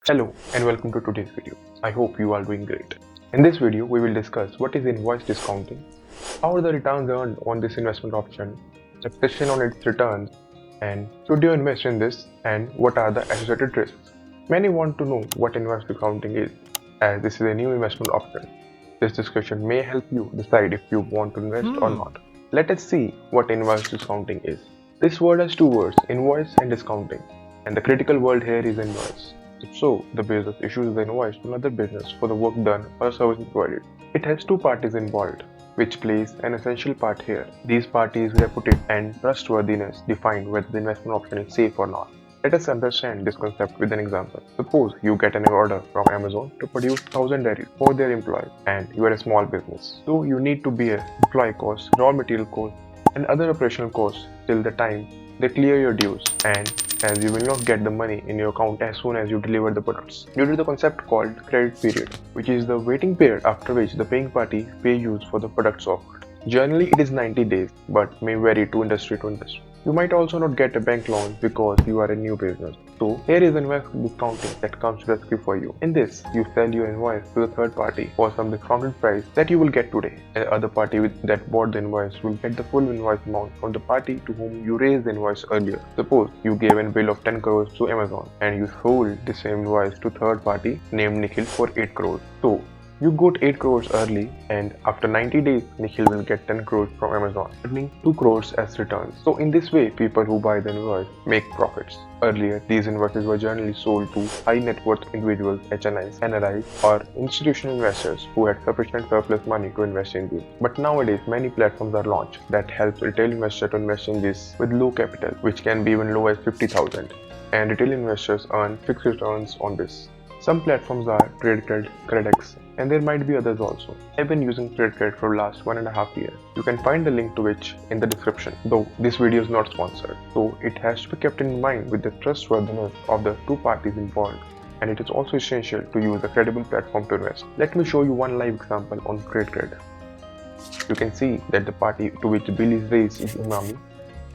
Hello and welcome to today's video. I hope you are doing great. In this video, we will discuss what is invoice discounting, how are the returns earned on this investment option, taxation on its returns, and should you invest in this and what are the associated risks. Many want to know what invoice discounting is, as this is a new investment option. This discussion may help you decide if you want to invest or not. Let us see what invoice discounting is. This word has two words, invoice and discounting, and the critical word here is invoice. If so, the business issues the invoice to another business for the work done or service provided. It has two parties involved, which plays an essential part here. These parties' reputation and trustworthiness define whether the investment option is safe or not. Let us understand this concept with an example. Suppose you get an order from Amazon to produce 1000 dairies for their employees and you are a small business. So you need to bear employee costs, raw material costs and other operational costs till the time they clear your dues, and as you will not get the money in your account as soon as you deliver the products due to the concept called credit period, which is the waiting period after which the paying party pay you for the products offered. Generally it is 90 days but may vary to industry to industry. You might also not get a bank loan because you are a new business. So here is invoice discounting that comes to rescue for you. In this, you sell your invoice to the third party for some discounted price that you will get today. The other party that bought the invoice will get the full invoice amount from the party to whom you raised the invoice earlier. Suppose you gave a bill of 10 crores to Amazon and you sold the same invoice to third party named Nikhil for 8 crores. So you got 8 crores early, and after 90 days, Nikhil will get 10 crores from Amazon, earning 2 crores as returns. So in this way, people who buy the invoice make profits. Earlier, these invoices were generally sold to high net worth individuals, HNIs, NRIs, or institutional investors who had sufficient surplus money to invest in these. But nowadays, many platforms are launched that help retail investors to invest in this with low capital, which can be even low as 50,000, and retail investors earn fixed returns on this. Some platforms are TradeCred, CredX, and there might be others also. I've been using TradeCred for the last 1.5 years. You can find the link to which in the description, though this video is not sponsored. So it has to be kept in mind with the trustworthiness of the two parties involved, and it is also essential to use a credible platform to invest. Let me show you one live example on TradeCred. You can see that the party to which the bill is raised is Umami,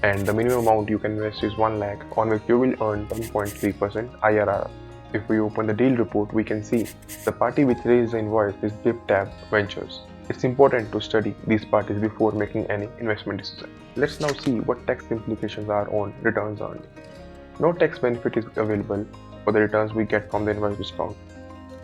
and the minimum amount you can invest is 1 lakh, on which you will earn 10.3% IRR. If we open the deal report, we can see the party which raised the invoice is GiftTab Ventures. It's important to study these parties before making any investment decision. Let's now see what tax implications are on returns earned. No tax benefit is available for the returns we get from the invoice discount.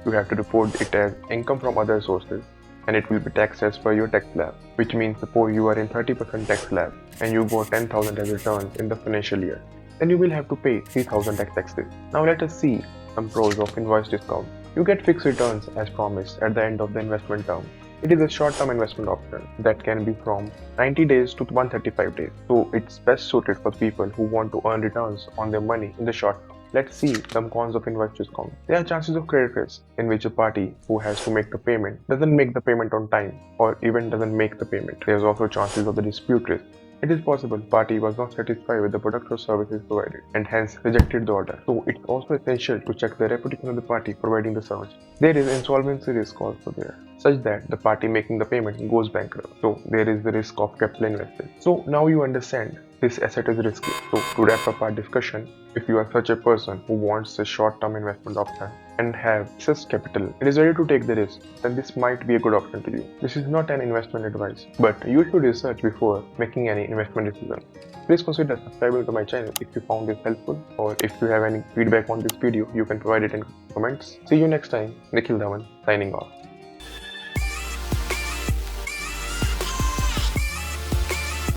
You have to report it as income from other sources, and it will be taxed as per your tax slab, which means suppose you are in 30% tax slab and you got 10,000 as returns in the financial year, then you will have to pay 3,000 taxes. Now let us see some pros of invoice discount. You get fixed returns as promised at the end of the investment term. It is a short-term investment option that can be from 90 days to 135 days. So it's best suited for people who want to earn returns on their money in the short term. Let's see some cons of invoice discount. There are chances of credit risk in which a party who has to make the payment doesn't make the payment on time or even doesn't make the payment. There's also chances of the dispute risk. It is possible party was not satisfied with the product or services provided and hence rejected the order. So it's also essential to check the reputation of the party providing the service. There is insolvency risk also there, such that the party making the payment goes bankrupt. So there is the risk of capital invested. So now you understand this asset is risky. So to wrap up our discussion, if you are such a person who wants a short-term investment option and have excess capital and is ready to take the risk, then this might be a good option to you. This is not an investment advice, but you should research before making any investment decision. Please consider subscribing to my channel if you found this helpful, or if you have any feedback on this video, you can provide it in comments. See you next time. Nikhil Dhawan signing off.